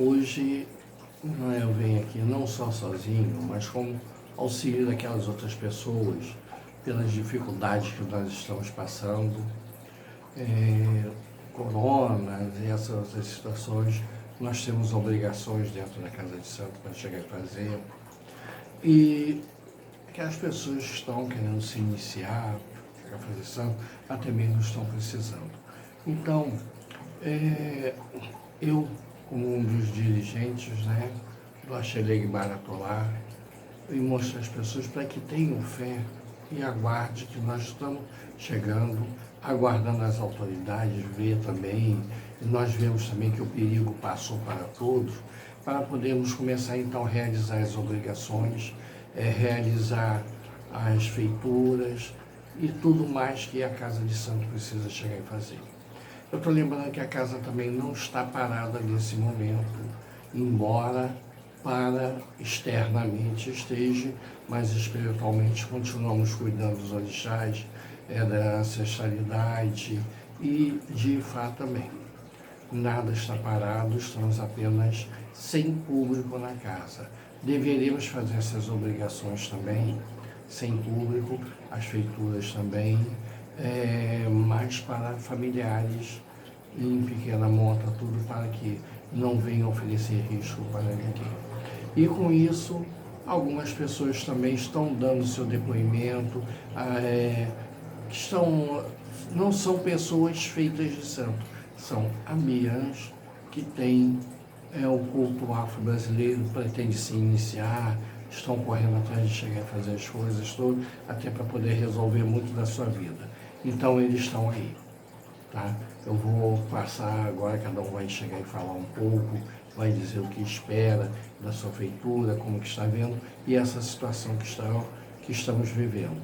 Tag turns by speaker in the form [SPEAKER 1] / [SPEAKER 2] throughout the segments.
[SPEAKER 1] Hoje eu venho aqui não só sozinho, mas com auxílio daquelas outras pessoas, pelas dificuldades que nós estamos passando, coronas e essas outras situações. Nós temos obrigações dentro da Casa de Santo para chegar e fazer. E aquelas pessoas que estão querendo se iniciar, chegar a fazer santo, até mesmo estão precisando. Então, eu, como um dos dirigentes, do Axeleg Baratolá, e mostro às pessoas para que tenham fé e aguarde que nós estamos chegando, aguardando as autoridades, ver também, e nós vemos também que o perigo passou para todos, para podermos começar então a realizar as obrigações, realizar as feituras e tudo mais que a Casa de Santo precisa chegar e fazer. Eu estou lembrando que a casa também não está parada nesse momento, embora externamente esteja, mas espiritualmente continuamos cuidando dos orixás, da ancestralidade e de Ifá também. Nada está parado, estamos apenas sem público na casa. Deveríamos fazer essas obrigações também, sem público, as feituras também, mas para familiares em pequena monta, tudo para que não venham oferecer risco para ninguém. E com isso, algumas pessoas também estão dando seu depoimento, não são pessoas feitas de santo, são amiãs que têm o culto afro-brasileiro, pretende se iniciar, estão correndo atrás de chegar a fazer as coisas todas, até para poder resolver muito da sua vida. Então eles estão aí, tá? Eu vou passar agora, cada um vai chegar e falar um pouco, vai dizer o que espera da sua feitura, como que está vendo, e essa situação que estamos vivendo.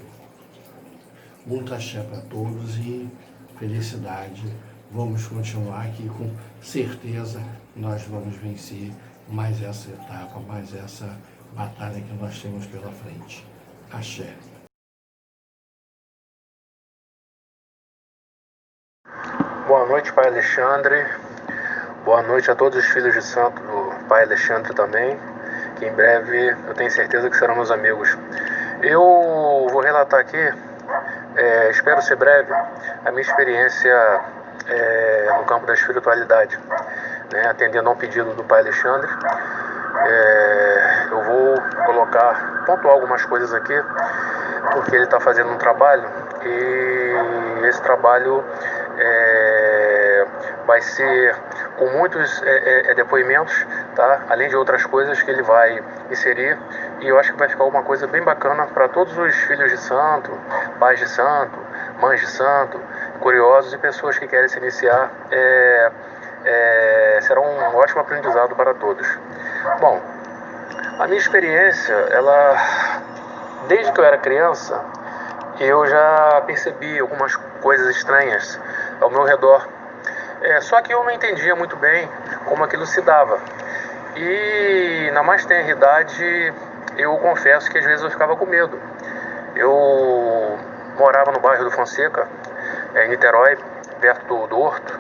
[SPEAKER 1] Muito axé para todos e felicidade. Vamos continuar aqui com certeza, nós vamos vencer mais essa etapa, mais essa batalha que nós temos pela frente. Axé.
[SPEAKER 2] Boa noite, Pai Alexandre. Boa noite a todos os filhos de santo do Pai Alexandre também, que em breve eu tenho certeza que serão meus amigos. Eu vou relatar aqui, espero ser breve, a minha experiência no campo da espiritualidade, atendendo a um pedido do Pai Alexandre. Eu vou pontuar algumas coisas aqui, porque ele está fazendo um trabalho e esse trabalho vai ser com muitos depoimentos, tá? Além de outras coisas que ele vai inserir, e eu acho que vai ficar uma coisa bem bacana para todos os filhos de santo, pais de santo, mães de santo, curiosos e pessoas que querem se iniciar. Será um ótimo aprendizado para todos. Bom, a minha experiência, desde que eu era criança, eu já percebi algumas coisas estranhas ao meu redor. Só que eu não entendia muito bem como aquilo se dava. E na mais tenra idade, eu confesso que às vezes eu ficava com medo. Eu morava no bairro do Fonseca, em Niterói, perto do Horto,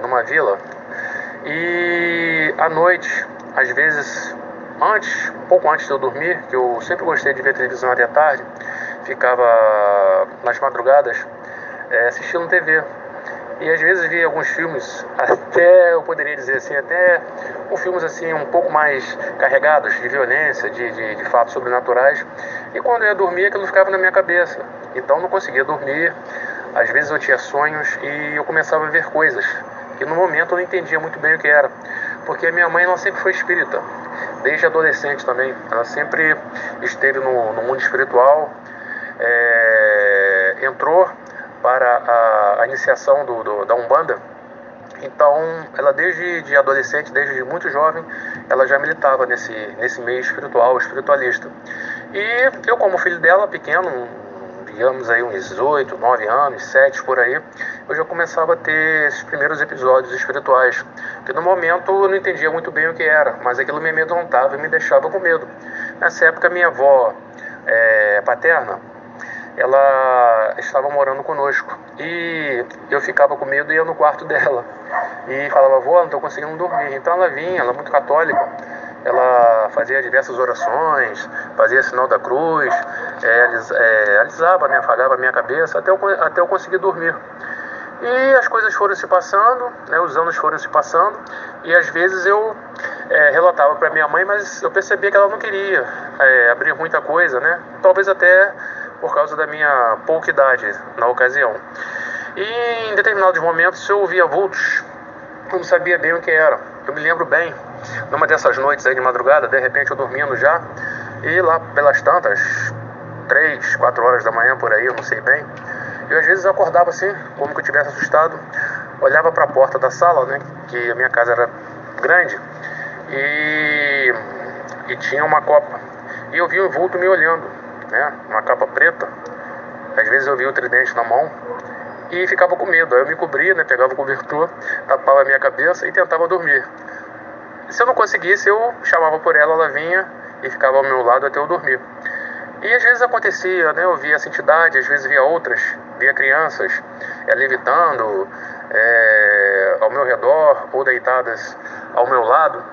[SPEAKER 2] numa vila. E à noite, às vezes, um pouco antes de eu dormir, que eu sempre gostei de ver televisão até tarde, ficava nas madrugadas assistindo TV. E às vezes via alguns filmes, até eu poderia dizer assim, até filmes assim um pouco mais carregados de violência, de fatos sobrenaturais. E quando eu ia dormir, aquilo ficava na minha cabeça. Então eu não conseguia dormir. Às vezes eu tinha sonhos e eu começava a ver coisas que no momento eu não entendia muito bem o que era. Porque a minha mãe, ela sempre foi espírita, desde adolescente também. Ela sempre esteve no mundo espiritual, entrou para a iniciação da Umbanda. Então, ela desde adolescente, desde muito jovem, ela já militava nesse meio espiritual, espiritualista. E eu, como filho dela, pequeno, digamos aí uns 8, 9 anos, 7, por aí, eu já começava a ter esses primeiros episódios espirituais, que no momento eu não entendia muito bem o que era, mas aquilo me amedrontava e me deixava com medo. Nessa época, minha avó paterna, ela estava morando conosco e eu ficava com medo e ia no quarto dela. e falava, vô, não estou conseguindo dormir. Então ela vinha, ela é muito católica, ela fazia diversas orações, fazia sinal da cruz, alisava, né, afagava a minha cabeça até eu conseguir dormir. E as coisas foram se passando, né, os anos foram se passando, e às vezes eu relatava para minha mãe, mas eu percebia que ela não queria abrir muita coisa, né, talvez até por causa da minha pouca idade na ocasião. E em determinados momentos eu ouvia vultos, eu não sabia bem o que era. Eu me lembro bem, numa dessas noites aí de madrugada, de repente eu dormindo já, e lá pelas tantas, 3, 4 horas da manhã por aí, eu não sei bem, eu às vezes acordava assim, como que eu tivesse assustado, olhava para a porta da sala, né, que a minha casa era grande, e tinha uma copa, e eu vi um vulto me olhando, né, uma capa preta, às vezes eu via o tridente na mão, e ficava com medo. Aí eu me cobria, né, pegava o cobertor, tapava a minha cabeça e tentava dormir. Se eu não conseguisse, eu chamava por ela, ela vinha e ficava ao meu lado até eu dormir. E às vezes acontecia, né, eu via essa entidade, às vezes via outras, via crianças levitando ao meu redor ou deitadas ao meu lado.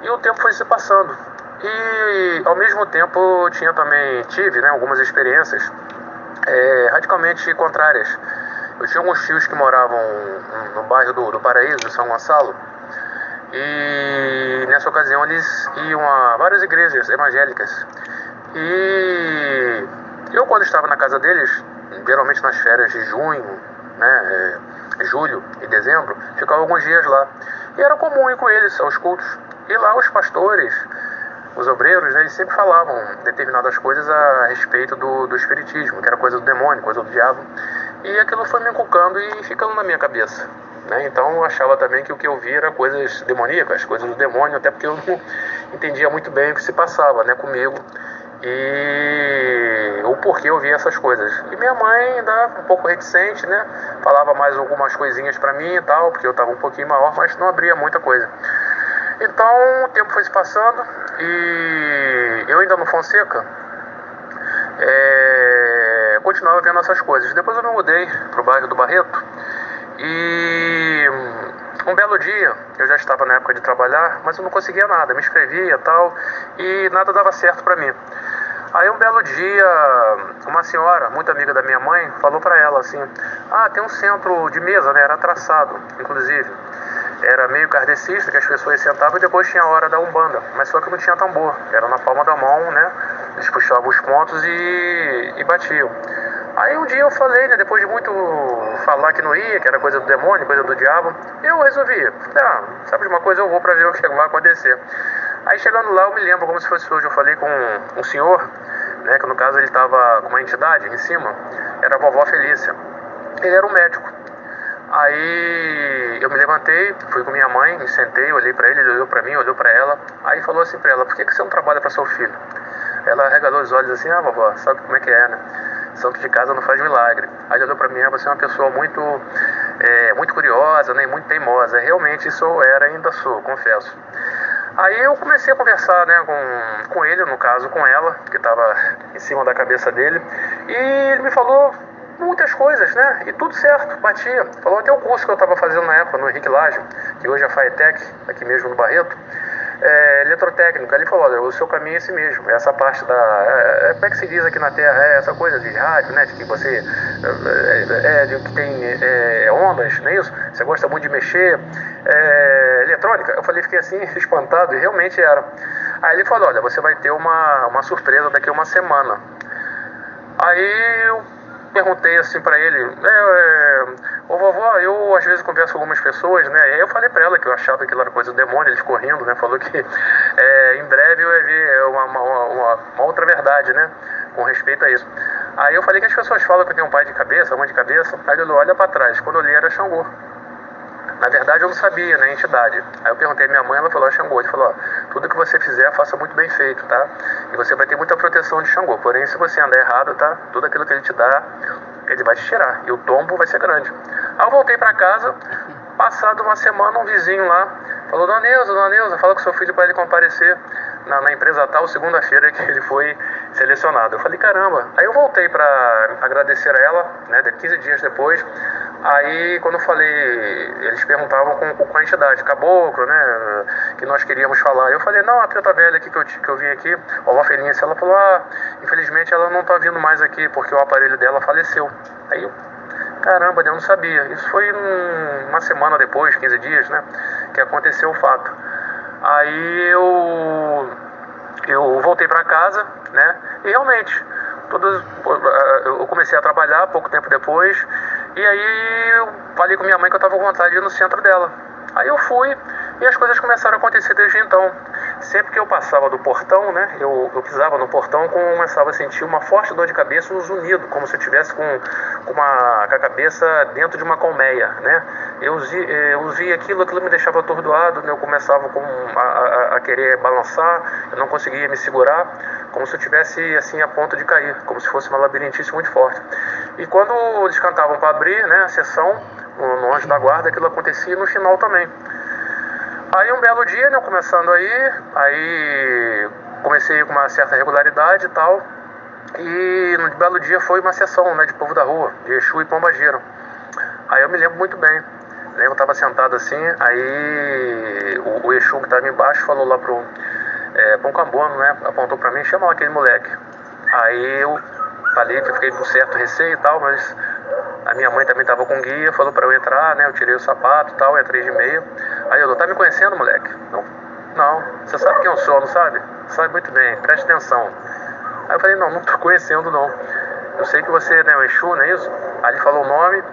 [SPEAKER 2] E o tempo foi se passando. E ao mesmo tempo eu tive, né, algumas experiências radicalmente contrárias. Eu tinha alguns tios que moravam no bairro do Paraíso, São Gonçalo, e nessa ocasião eles iam a várias igrejas evangélicas. E eu, quando estava na casa deles, geralmente nas férias de junho, né, julho e dezembro, ficava alguns dias lá. E era comum ir com eles aos cultos. E lá os pastores, os obreiros, né, eles sempre falavam determinadas coisas a respeito do espiritismo, que era coisa do demônio, coisa do diabo. E aquilo foi me inculcando e ficando na minha cabeça, né? Então eu achava também que o que eu via era coisas demoníacas, coisas do demônio, até porque eu não entendia muito bem o que se passava, né, comigo e o porquê eu via essas coisas. E minha mãe ainda um pouco reticente, né, falava mais algumas coisinhas pra mim e tal, porque eu estava um pouquinho maior, mas não abria muita coisa. Então o tempo foi se passando e eu ainda no Fonseca continuava vendo essas coisas. Depois eu me mudei pro bairro do Barreto e um belo dia, eu já estava na época de trabalhar, mas eu não conseguia nada, me inscrevia e tal, e nada dava certo pra mim. Aí um belo dia, uma senhora, muito amiga da minha mãe, falou pra ela assim, tem um centro de mesa, né, era traçado, inclusive. Era meio kardecista, que as pessoas sentavam e depois tinha a hora da Umbanda, mas só que não tinha tambor, era na palma da mão, né, eles puxavam os pontos e batiam. Aí um dia eu falei, né, depois de muito falar que não ia, que era coisa do demônio, coisa do diabo, eu resolvi, sabe de uma coisa, eu vou pra ver o que vai acontecer. Aí chegando lá, eu me lembro como se fosse hoje, eu falei com um senhor, né, que no caso ele estava com uma entidade em cima, era a vovó Felícia, ele era um médico. Aí eu me levantei, fui com minha mãe, me sentei, olhei pra ele, ele olhou pra mim, olhou pra ela, aí falou assim pra ela, por que você não trabalha pra seu filho? Ela regalou os olhos assim, vovó, sabe como é que é, né? Santo de casa não faz milagre. Aí ele olhou pra mim, você é uma pessoa muito curiosa, né, e muito teimosa. Realmente isso eu era, ainda sou, confesso. Aí eu comecei a conversar, né, com ele, no caso com ela, que estava em cima da cabeça dele, e ele me falou muitas coisas, né, e tudo certo, batia. Falou até o curso que eu estava fazendo na época no Henrique Laje, que hoje é a FAETEC, aqui mesmo no Barreto, eletrotécnica. Ele falou, olha, o seu caminho é esse mesmo, essa parte da, como é que se diz aqui na Terra, essa coisa de rádio, né, de que você, de que tem ondas, não é isso? Você gosta muito de mexer, eletrônica. Eu falei, fiquei assim, espantado, e realmente era. Aí ele falou, olha, você vai ter uma surpresa daqui a uma semana. Aí eu perguntei assim pra ele, ô vovó, eu às vezes converso com algumas pessoas, né, e aí eu falei pra ela que eu achava que aquilo era coisa do demônio, ele ficou rindo, né, falou que em breve eu ia ver uma outra verdade, né, com respeito a isso. Aí eu falei que as pessoas falam que eu tenho um pai de cabeça, mãe de cabeça, aí ele olha pra trás, quando eu olhei era Xangô. Na verdade eu não sabia, né, a entidade. Aí eu perguntei à minha mãe, ela falou, Xangô. Ele falou, tudo que você fizer, faça muito bem feito, tá? E você vai ter muita proteção de Xangô. Porém, se você andar errado, tá? Tudo aquilo que ele te dá, ele vai te tirar. E o tombo vai ser grande. Aí eu voltei pra casa, passado uma semana, um vizinho lá falou, Dona Neuza, fala com seu filho para ele comparecer na empresa tal, segunda-feira que ele foi selecionado. Eu falei, caramba. Aí eu voltei para agradecer a ela, né, 15 dias depois. Aí, quando eu falei, eles perguntavam com a entidade, caboclo, né, que nós queríamos falar. Eu falei, não, a preta velha aqui que eu vim aqui, a Vó Felícia, ela falou, infelizmente ela não tá vindo mais aqui, porque o aparelho dela faleceu. Aí, caramba, eu não sabia. Isso foi uma semana depois, 15 dias, né, que aconteceu o fato. Aí eu voltei para casa, né, e realmente, eu comecei a trabalhar pouco tempo depois, e aí eu falei com minha mãe que eu estava com vontade de ir no centro dela. Aí eu fui e as coisas começaram a acontecer desde então. Sempre que eu passava do portão, né, eu pisava no portão, começava a sentir uma forte dor de cabeça, um zunido, como se eu estivesse com a cabeça dentro de uma colmeia, né. Eu via aquilo me deixava atordoado, né, eu começava a querer balançar, eu não conseguia me segurar, como se eu estivesse assim a ponto de cair, como se fosse uma labirintite muito forte. E quando eles cantavam para abrir, né, a sessão, no Anjo da Guarda, aquilo acontecia no final também. Aí um belo dia, né, começando aí comecei com uma certa regularidade e tal, e no belo dia foi uma sessão, né, de Povo da Rua, de Exu e Pombagira. Aí eu me lembro muito bem, né, eu estava sentado assim, aí o Exu que estava embaixo falou lá pro Cambono, né, apontou para mim, chama aquele moleque. Aí eu falei que eu fiquei com certo receio e tal, mas a minha mãe também estava com guia, falou para eu entrar, né, eu tirei o sapato e tal, entrei de meia. Aí eu, tá me conhecendo, moleque? Não, você sabe quem eu sou, não sabe? Sabe muito bem, preste atenção. Aí eu falei, não tô conhecendo não. Eu sei que você, né, é o Exu, não é isso? Aí ele falou o nome,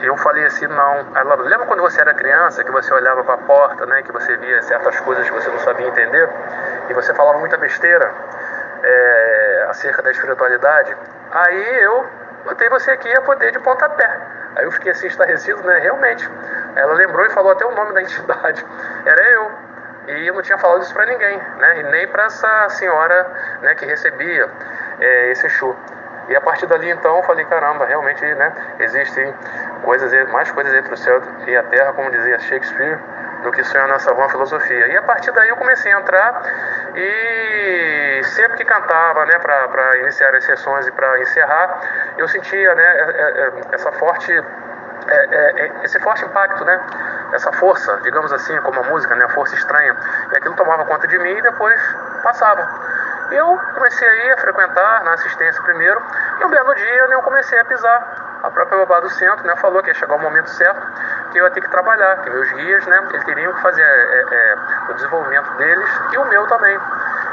[SPEAKER 2] eu falei assim, não. Aí ela, lembra quando você era criança, que você olhava para a porta, né, que você via certas coisas que você não sabia entender, e você falava muita besteira acerca da espiritualidade? Aí eu botei você aqui a poder de pontapé. Aí eu fiquei assim estarrecido, né, realmente. Ela lembrou e falou até o nome da entidade. Era eu. E eu não tinha falado isso para ninguém, né, e nem para essa senhora, né, que recebia esse Exu. E a partir dali, então, eu falei, caramba, realmente, né, existem mais coisas entre o céu e a terra, como dizia Shakespeare, do que sonha nessa vã filosofia. E a partir daí eu comecei a entrar e sempre que cantava, né, para iniciar as sessões e para encerrar, eu sentia, né, esse forte impacto, né, essa força, digamos assim, como a música, né, a força estranha. E aquilo tomava conta de mim e depois passava. Eu comecei aí a frequentar na assistência primeiro, e um belo dia, né, eu comecei a pisar. A própria babá do centro, né, falou que ia chegar o momento certo, que eu ia ter que trabalhar, que meus guias, né, eles teriam que fazer o desenvolvimento deles e o meu também.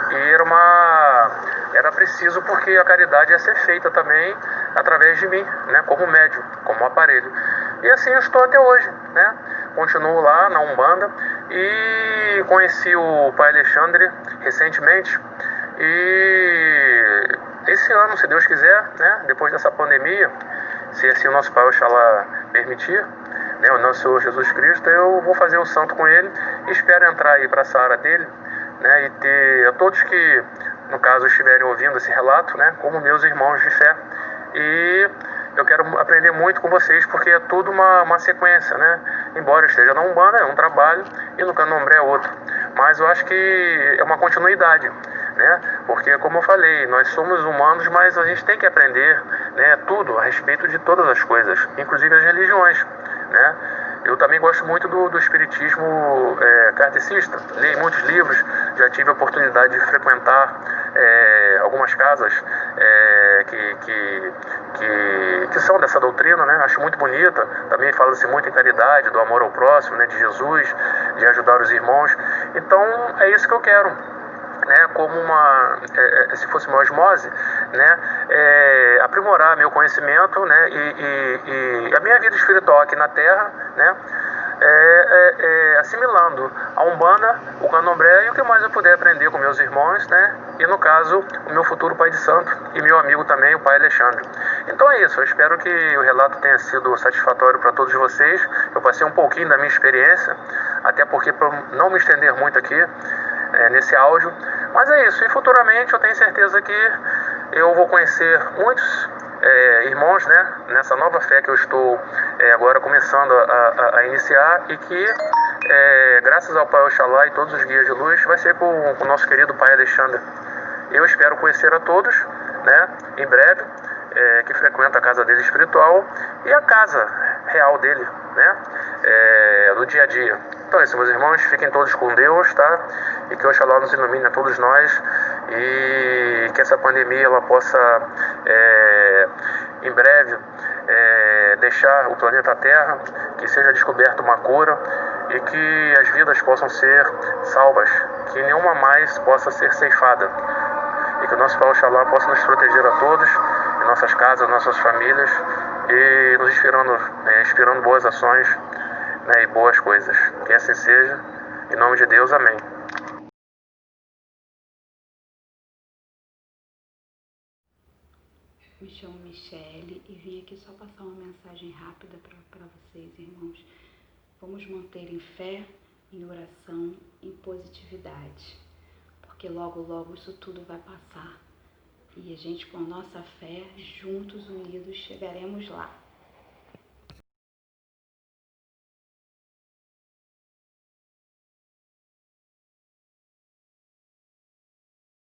[SPEAKER 2] E era preciso, porque a caridade ia ser feita também através de mim, né, como médium, como aparelho. E assim eu estou até hoje, né, continuo lá na Umbanda e conheci o Pai Alexandre recentemente. E esse ano, se Deus quiser, né, depois dessa pandemia, se assim o nosso Pai Oxalá permitir, né, o nosso Senhor Jesus Cristo, eu vou fazer o santo com ele e espero entrar aí para essa área dele, né, e ter a todos que, no caso, estiverem ouvindo esse relato, né, como meus irmãos de fé. E eu quero aprender muito com vocês, porque é tudo uma sequência, né? Embora eu esteja na Umbanda, é um trabalho, e no Candomblé é outro. Mas eu acho que é uma continuidade, né? Porque, como eu falei, nós somos humanos, mas a gente tem que aprender, né, tudo a respeito de todas as coisas, inclusive as religiões, né? Eu também gosto muito do espiritismo kardecista, leio muitos livros, já tive a oportunidade de frequentar algumas casas que são dessa doutrina, né? Acho muito bonita. Também fala-se muito em caridade, do amor ao próximo, né? De Jesus, de ajudar os irmãos. Então é isso que eu quero, né? Como se fosse uma osmose, né? Aprimorar meu conhecimento, né? E a minha vida espiritual aqui na Terra, né? Assimilando a Umbanda, o Candomblé e o que mais eu puder aprender com meus irmãos, né? E no caso, o meu futuro pai de santo e meu amigo também, o Pai Alexandre. Então é isso, eu espero que o relato tenha sido satisfatório para todos vocês. Eu passei um pouquinho da minha experiência, até porque para não me estender muito aqui nesse áudio. Mas é isso, e futuramente eu tenho certeza que eu vou conhecer muitos irmãos, né, nessa nova fé que eu estou agora começando a iniciar, e que graças ao Pai Oxalá e todos os guias de luz, vai ser com o nosso querido Pai Alexandre. Eu espero conhecer a todos, né, em breve, que frequenta a casa dele espiritual e a casa real dele, né? Do dia a dia. Então é isso, meus irmãos, fiquem todos com Deus, tá? E que Oxalá nos ilumine a todos nós e que essa pandemia ela possa em breve deixar o planeta Terra, que seja descoberta uma cura e que as vidas possam ser salvas, que nenhuma mais possa ser ceifada e que o nosso Pai Oxalá possa nos proteger a todos, em nossas casas, nossas famílias e nos inspirando boas ações, né, e boas coisas. Que assim seja, em nome de Deus, amém.
[SPEAKER 3] Me chamo Michele e vim aqui só passar uma mensagem rápida para vocês, irmãos. Vamos manter em fé, em oração, em positividade, porque logo, logo isso tudo vai passar. E a gente, com a nossa fé, juntos, unidos, chegaremos lá.